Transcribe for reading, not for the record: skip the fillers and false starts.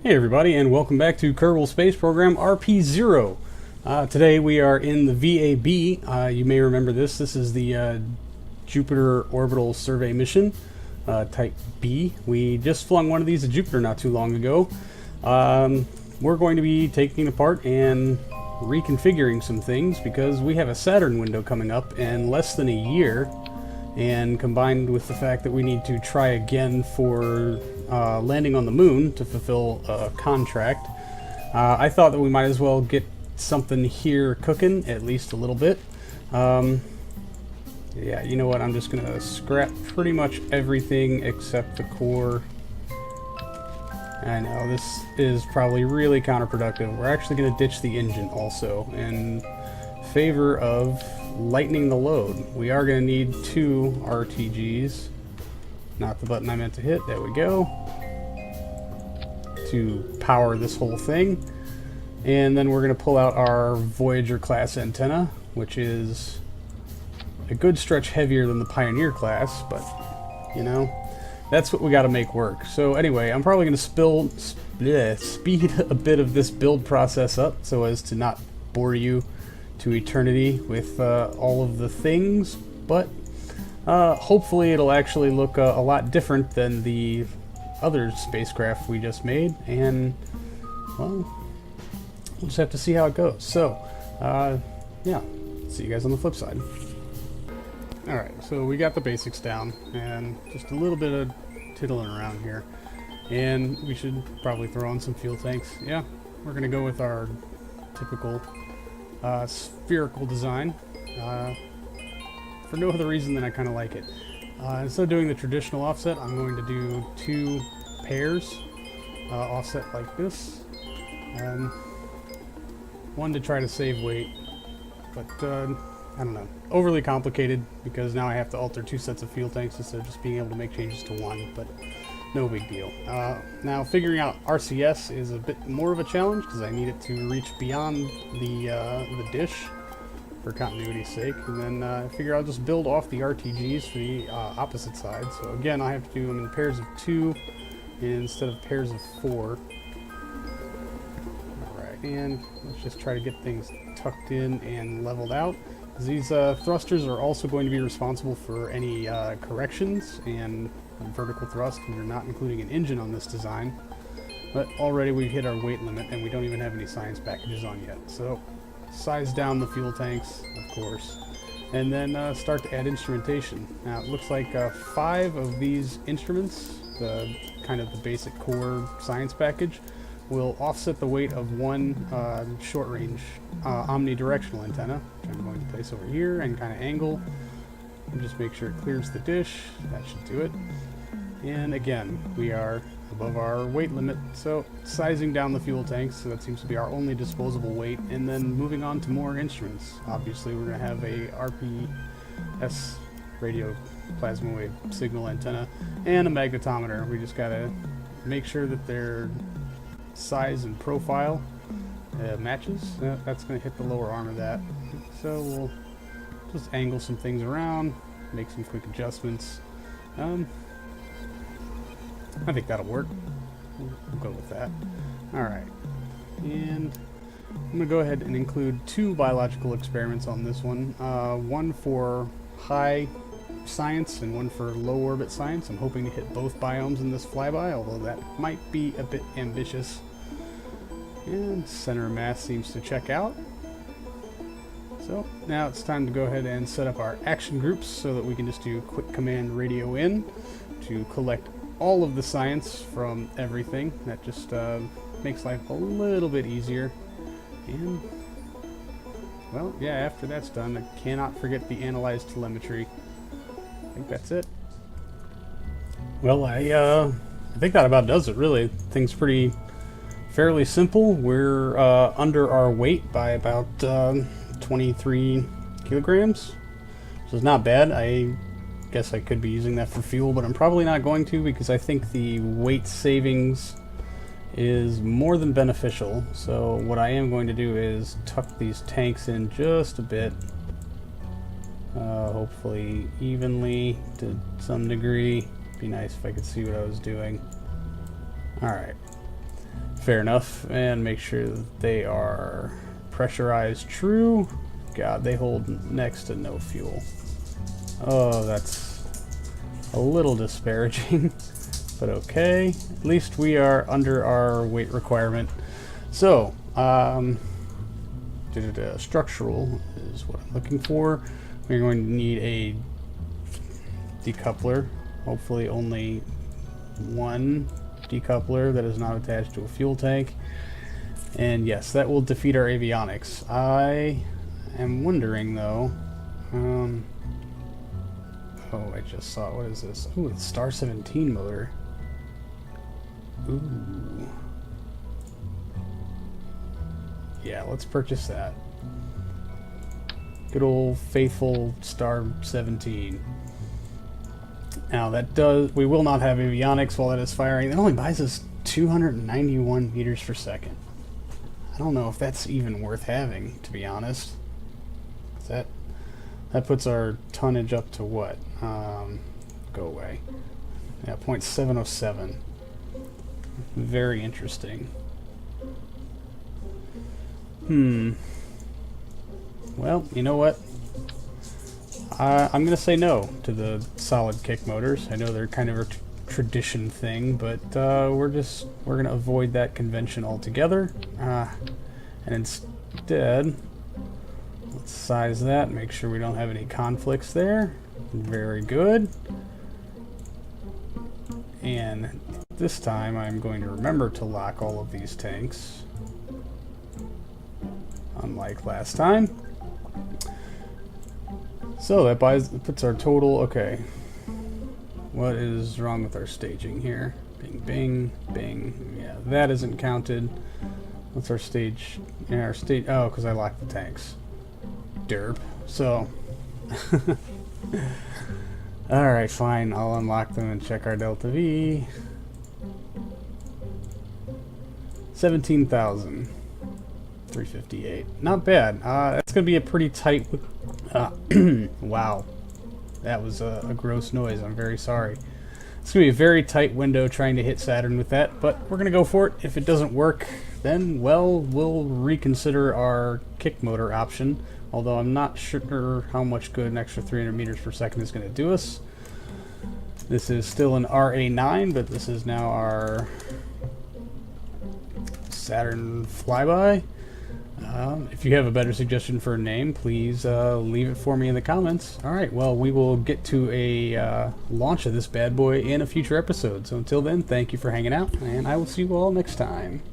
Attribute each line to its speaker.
Speaker 1: Hey everybody, and welcome back to Kerbal Space Program RP-0. Today we are in the VAB. You may remember this. This is the Jupiter Orbital Survey Mission, Type B. We just flung one of these at Jupiter not too long ago. We're going to be taking it apart and reconfiguring some things because we have a Saturn window coming up in less than a year, and combined with the fact that we need to try again for landing on the moon to fulfill a contract, I thought that we might as well get something here cooking, at least a little bit. Yeah, you know what, I'm just going to scrap pretty much everything except the core. I know, this is probably really counterproductive. We're actually going to ditch the engine also in favor of lightening the load. We are going to need 2 RTGs. Not the button I meant to hit. There we go. To power this whole thing. And then we're going to pull out our Voyager class antenna, which is a good stretch heavier than the Pioneer class, but you know, that's what we got to make work. So anyway, I'm probably going to speed a bit of this build process up so as to not bore you to eternity with all of the things, but hopefully it'll actually look a lot different than the other spacecraft we just made, and well, we'll just have to see how it goes. So yeah, see you guys on the flip side. Alright, so we got the basics down and just a little bit of tiddling around here, and we should probably throw on some fuel tanks. Yeah, we're gonna go with our typical spherical design for no other reason than I kind of like it. Instead of doing the traditional offset, I'm going to do 2 pairs offset like this, and one to try to save weight, but I don't know, overly complicated because now I have to alter 2 sets of fuel tanks instead of just being able to make changes to 1, but no big deal. Now figuring out RCS is a bit more of a challenge because I need it to reach beyond the dish for continuity's sake, and then I figure I'll just build off the RTGs for the opposite side. So again, I have to do them in pairs of 2 instead of pairs of 4. Alright, and let's just try to get things tucked in and leveled out. These thrusters are also going to be responsible for any corrections and vertical thrust. We're not including an engine on this design, but already we've hit our weight limit and we don't even have any science packages on yet. So size down the fuel tanks, of course, and then start to add instrumentation. Now it looks like 5 of these instruments, the kind of the basic core science package, will offset the weight of 1 short-range omnidirectional antenna, which I'm going to place over here and kind of angle and just make sure it clears the dish. That should do it. And again, we are above our weight limit, so sizing down the fuel tanks, so that seems to be our only disposable weight, and then moving on to more instruments. Obviously we're going to have a RPS radio plasma wave signal antenna and a magnetometer. We just got to make sure that their size and profile matches. That's going to hit the lower arm of that, so we'll just angle some things around, make some quick adjustments. I think that'll work. We'll go with that. Alright, and I'm going to go ahead and include 2 biological experiments on this one. One for high science and one for low orbit science. I'm hoping to hit both biomes in this flyby, although that might be a bit ambitious. And center of mass seems to check out. So now it's time to go ahead and set up our action groups so that we can just do quick command radio in to collect all of the science from everything. That just makes life a little bit easier. And well, yeah, after that's done, I cannot forget the analyze telemetry. I think that's it. Well, I think that about does it, really. Things pretty fairly simple. We're under our weight by about 23 kilograms, so it's not bad. I guess I could be using that for fuel, but I'm probably not going to because I think the weight savings is more than beneficial. So what I am going to do is tuck these tanks in just a bit, hopefully evenly to some degree. Be nice if I could see what I was doing. Alright. Fair enough. And make sure that they are pressurized true. God, they hold next to no fuel. Oh, that's a little disparaging, but okay. At least we are under our weight requirement. So, structural is what I'm looking for. We're going to need a decoupler. Hopefully only one decoupler that is not attached to a fuel tank. And yes, that will defeat our avionics. I am wondering though, oh, I just saw, what is this? Ooh, it's Star 17 motor. Ooh. Yeah, let's purchase that. Good old faithful Star 17. Now that does, we will not have avionics while that is firing. It only buys us 291 meters per second. I don't know if that's even worth having, to be honest. That puts our tonnage up to what? Go away. Yeah, 0.707. Very interesting. Well, you know what? I'm going to say no to the solid kick motors. I know they're kind of a tradition thing, but we're going to avoid that convention altogether. And instead, let's size that, make sure we don't have any conflicts there. Very good. And this time I'm going to remember to lock all of these tanks, unlike last time. So that puts our total, okay. What is wrong with our staging here? Bing, bing, bing. Yeah, that isn't counted. What's our stage? Yeah, our stage, oh, because I locked the tanks. Derp. So, alright, fine. I'll unlock them and check our delta V. 17,358. Not bad. That's going to be a pretty tight... wow. That was a gross noise. I'm very sorry. It's going to be a very tight window trying to hit Saturn with that, but we're going to go for it. If it doesn't work, then, well, we'll reconsider our kick motor option, although I'm not sure how much good an extra 300 meters per second is going to do us. This is still an RA9, but this is now our Saturn Fly-by. If you have a better suggestion for a name, please leave it for me in the comments. Alright, well, we will get to a launch of this bad boy in a future episode. So until then, thank you for hanging out, and I will see you all next time.